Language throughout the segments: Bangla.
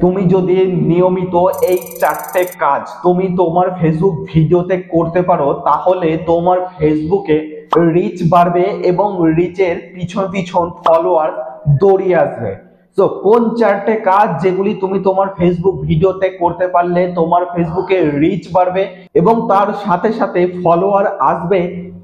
তুমি যদি নিয়মিত এই চারটে কাজ তুমি তোমার ফেসবুক ভিডিওতে করতে পারো তাহলে তোমার ফেসবুকে রিচ বাড়বে এবং রিচের পিছন পিছন ফলোয়ার দৌড়িয়ে আসবে। তো কোন চারটে কাজ যেগুলি তুমি তোমার ফেসবুক ভিডিওতে করতে পারলে তোমার ফেসবুকে রিচ বাড়বে এবং তার সাথে সাথে ফলোয়ার আসবে,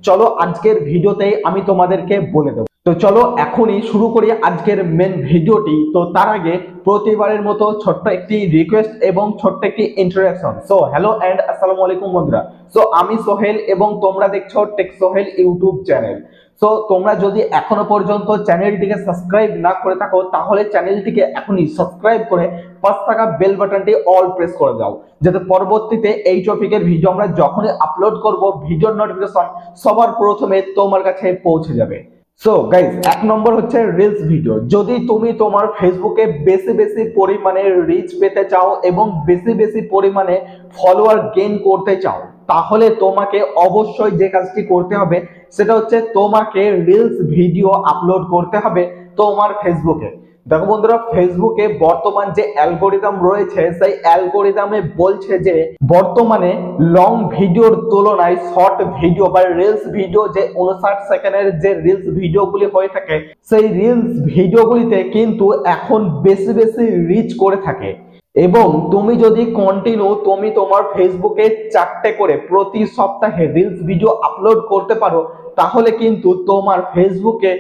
চলো আজকের ভিডিওতে আমি তোমাদেরকে বলে দেবো। তো চলো এখনই শুরু করি আজকের মেন ভিডিওটি। তো তার আগে প্রতিবারের মতো ছোট্ট একটি রিকোয়েস্ট এবং ছোট্ট একটি ইন্ট্রোডাকশন। সো হ্যালো এন্ড আসসালামু আলাইকুম বন্ধুরা। সো আমি সোহেল এবং তোমরা দেখছো tech Sohel YouTube channel. So তোমরা যদি এখনো পর্যন্ত চ্যানেলটিকে সাবস্ক্রাইব না করে থাকো তাহলে চ্যানেলটিকে এখনই সাবস্ক্রাইব করে পাশে থাকা বেল বাটনটি অল প্রেস করে দাও, যাতে পরবর্তীতে এই টপিকের ভিডিও আমরা যখনই আপলোড করব ভিডিওর নোটিফিকেশন সবার প্রথমে তোমার কাছে পৌঁছে যাবে। সো গাইস, এক নম্বর হচ্ছে রিলস ভিডিও। যদি তুমি তোমার ফেসবুকে বেশি বেশি পরিমাণে রিচ পেতে চাও এবং বেশি বেশি পরিমাণে ফলোয়ার গেইন করতে চাও তাহলে তোমাকে অবশ্যই যে কাজটি করতে হবে সেটা হচ্ছে তোমাকে রিলস ভিডিও আপলোড করতে হবে তোমার ফেসবুকে। দেখো বন্ধুরা, ফেসবুকে বর্তমান যে অ্যালগোরিদম রয়েছে সেই অ্যালগোরিদমে বলছে যে বর্তমানে লং ভিডিওর তুলনায় শর্ট ভিডিও বা রিলস ভিডিও যে 59 সেকেন্ডের যে রিলস ভিডিওগুলি হয়ে থাকে সেই রিলস ভিডিওগুলিতে কিন্তু এখন বেশি বেশি রিচ করে থাকে। এবং তুমি যদি কন্টিনিউ তুমি তোমার ফেসবুকে 4টে করে প্রতি সপ্তাহে রিলস ভিডিও আপলোড করতে পারো তাহলে কিন্তু তোমার ফেসবুকে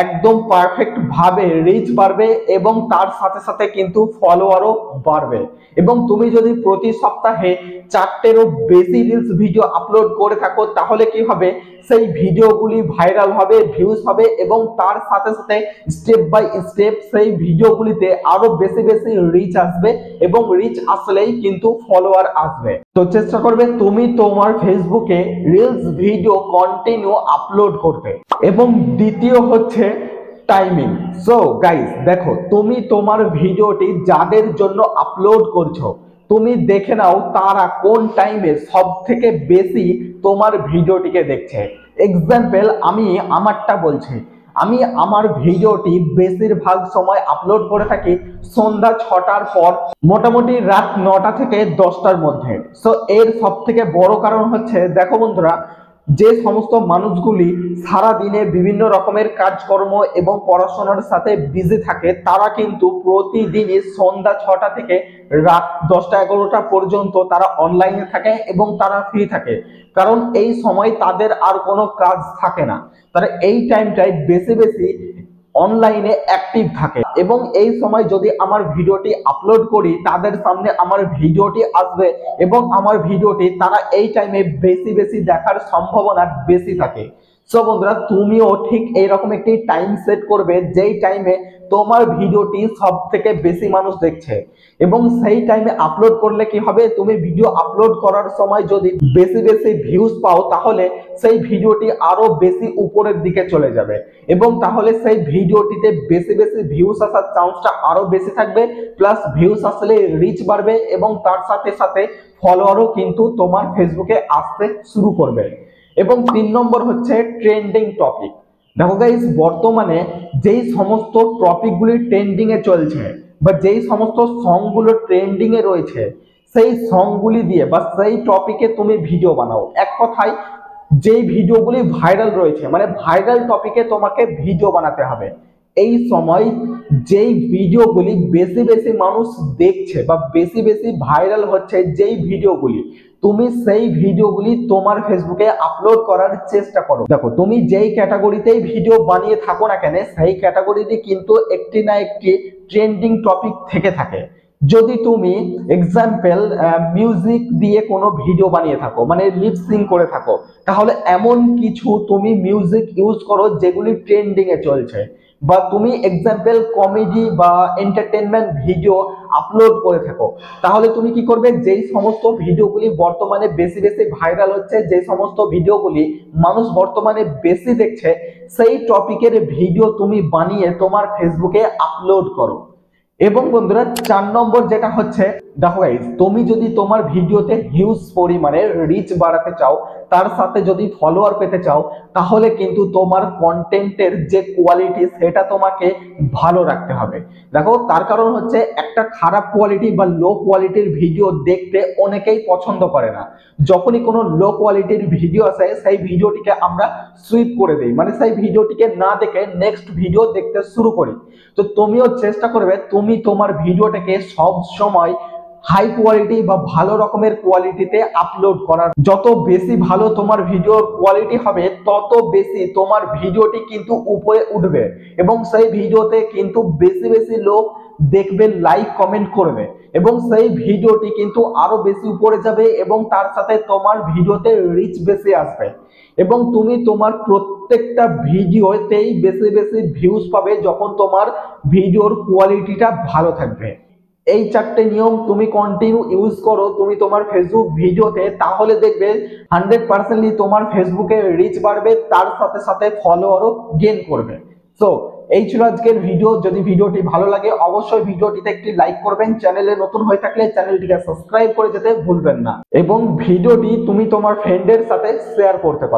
একদম পারফেক্ট ভাবে রিচ বাড়বে এবং তার সাথে সাথে কিন্তু ফলোয়ারও বাড়বে। এবং তুমি যদি প্রতি সপ্তাহে 4টেরও বেশি রিলস ভিডিও আপলোড করে থাকো তাহলে কি হবে, সেই ভিডিওগুলি ভাইরাল হবে, ভিউজ হবে এবং তার সাথে সাথে স্টেপ বাই স্টেপ সেই ভিডিওগুলিতে আরো বেশি বেশি রিচ আসবে এবং রিচ আসলেই কিন্তু ফলোয়ার আসবে। তো চেষ্টা করবে তুমি তোমার ফেসবুকে রিলস ভিডিও কন্টিনিউ আপলোড করতে। এবং দ্বিতীয় হচ্ছে টাইমিং। সো গাইস দেখো, তুমি তোমার ভিডিওটি যাদের জন্য আপলোড করছো তুমি দেখে নাও তারা কোন টাইমে সব থেকে বেশি তোমার ভিডিওটিকে দেখছে। এক্সাম্পল আমি আমারটা বলছি, আমি আমার ভিডিওটি বেশিরভাগ সময় আপলোড করে থাকি সন্ধ্যা 6টার পর, মোটামুটি রাত 9টা থেকে 10টার মধ্যে। সো এর সব থেকে বড় কারণ হচ্ছে, দেখো বন্ধুরা, যে সমস্ত মানুষগুলি সারা দিনে বিভিন্ন রকমের কাজকর্ম এবং পড়াশোনার সাথে বিজি থাকে তারা কিন্তু প্রতিদিনই সন্ধ্যা 6টা থেকে রাত 10টা-11টা পর্যন্ত তারা অনলাইনে থাকে এবং তারা ফ্রি থাকে, কারণ এই সময় তাদের আর কোনো কাজ থাকে না। তারা এই টাইমটায় বেশি বেশি অনলাইনে অ্যাক্টিভ থাকে এবং এই সময় যদি আমার ভিডিওটি আপলোড করি তাদের সামনে আমার ভিডিওটি আসবে এবং আমার ভিডিওটি তারা এই টাইমে বেশি বেশি দেখার সম্ভাবনা বেশি থাকে। সো বন্ধুরা, তুমিও ঠিক এইরকম একটি টাইম সেট করবে যেই টাইমে তোমার ভিডিওটি সব থেকে বেশি মানুষ দেখছে এবং সেই টাইমে আপলোড করলে কি হবে, তুমি ভিডিও আপলোড করার সময় যদি বেশি বেশি ভিউজ পাও তাহলে সেই ভিডিওটি আরো বেশি উপরের দিকে চলে যাবে এবং তাহলে সেই ভিডিওটিতে বেশি বেশি ভিউজ আসার চান্সটা আরো বেশি থাকবে, প্লাস ভিউজ আসলে রিচ বাড়বে এবং তার সাথে সাথে ফলোয়ারও কিন্তু তোমার ফেসবুকে আসতে শুরু করবে। এবং 3 নম্বর হচ্ছে ট্রেন্ডিং টপিক। দেখো গাইস, বর্তমানে যেই সমস্ত টপিকগুলি ট্রেন্ডিং এ চলছে বা যেই সমস্ত সংগুলো ট্রেন্ডিং এ রয়েছে সেই সংগুলি দিয়ে বা সেই টপিকে তুমি ভিডিও বানাও। এক কথায় যেই ভিডিওগুলি ভাইরাল রয়েছে, মানে ভাইরাল টপিকে তোমাকে ভিডিও বানাতে হবে। এই সময় যেই ভিডিওগুলি বেশি বেশি মানুষ দেখছে বা বেশি বেশি ভাইরাল হচ্ছে যেই ভিডিওগুলি, তুমি সেই ভিডিওগুলি তোমার ফেসবুকে আপলোড করার চেষ্টা করো। দেখো, তুমি যেই ক্যাটাগরিতেই ভিডিও বানিয়ে থাকো না কেন সেই ক্যাটাগরিতে কিন্তু একটি না একটি ট্রেন্ডিং টপিক থেকে থাকে। যদি তুমি এক্সাম্পল মিউজিক দিয়ে কোনো ভিডিও বানিয়ে থাকো, মানে লিপসিং করে থাকো, তাহলে এমন কিছু তুমি মিউজিক ইউজ করো যেগুলি ট্রেন্ডিং এ চলছে। বা তুমি এক্সাম্পল কমেডি বা এন্টারটেনমেন্ট ভিডিও আপলোড করে থাকো, তাহলে তুমি কি করবে, যেই সমস্ত ভিডিওগুলি বর্তমানে বেশি বেশি ভাইরাল হচ্ছে, যে সমস্ত ভিডিওগুলি মানুষ বর্তমানে বেশি দেখছে, সেই টপিকের ভিডিও তুমি বানিয়ে তোমার ফেসবুকে আপলোড করো। এবং বন্ধুরা 4 নম্বর যেটা হচ্ছে, দেখো গাইস, তুমি যদি তোমার ভিডিওতে হিউজ পরিমাণে রিচ বাড়াতে চাও, তার সাথে যদি ফলোয়ার পেতে চাও, তাহলে কিন্তু তোমার কন্টেন্টের যে কোয়ালিটি সেটা তোমাকে ভালো রাখতে হবে। দেখো, তার কারণ হচ্ছে একটা খারাপ কোয়ালিটি বা লো কোয়ালিটির ভিডিও দেখতে অনেকেই পছন্দ করে না। যখনই কোনো লো কোয়ালিটির ভিডিও আসে, সেই ভিডিওটিকে আমরা সুইপ করে দিই, মানে সেই ভিডিওটিকে না দেখে নেক্সট ভিডিও দেখতে শুরু করি। তো তুমিও চেষ্টা করবে তুমি তোমার ভিডিওটাকে সব সময় হাই কোয়ালিটি বা ভালো রকমের কোয়ালিটিতে আপলোড করার। যত বেশি ভালো তোমার ভিডিওর কোয়ালিটি হবে, তত বেশি তোমার ভিডিওটি কিন্তু উপরে উঠবে এবং সেই ভিডিওতে কিন্তু বেশি বেশি লোক দেখবে, লাইক কমেন্ট করবে এবং সেই ভিডিওটি কিন্তু আরো বেশি উপরে যাবে এবং তার সাথে তোমার ভিডিওতে রিচ বেশি আসবে এবং তুমি তোমার প্রত্যেকটা ভিডিওতেই বেশি বেশি ভিউজ পাবে যখন তোমার ভিডিওর কোয়ালিটিটা ভালো থাকবে। এই 4টে নিয়ম তুমি কন্টিনিউ ইউজ করো তুমি তোমার ফেসবুক ভিডিওতে, তাহলে দেখবে 100% তোমার ফেসবুকে রিচ বাড়বে, তার সাথে সাথে ফলোয়ারও গেইন করবে। সো এই ছিল আজকের ভিডিও। যদি ভিডিওটি ভালো লাগে অবশ্যই ভিডিওটিতে একটি লাইক করবেন, চ্যানেলে নতুন হয়ে থাকলে চ্যানেলটিকে সাবস্ক্রাইব করে যেতে ভুলবেন না এবং ভিডিওটি তুমি তোমার ফ্রেন্ডের সাথে শেয়ার করতে পারো।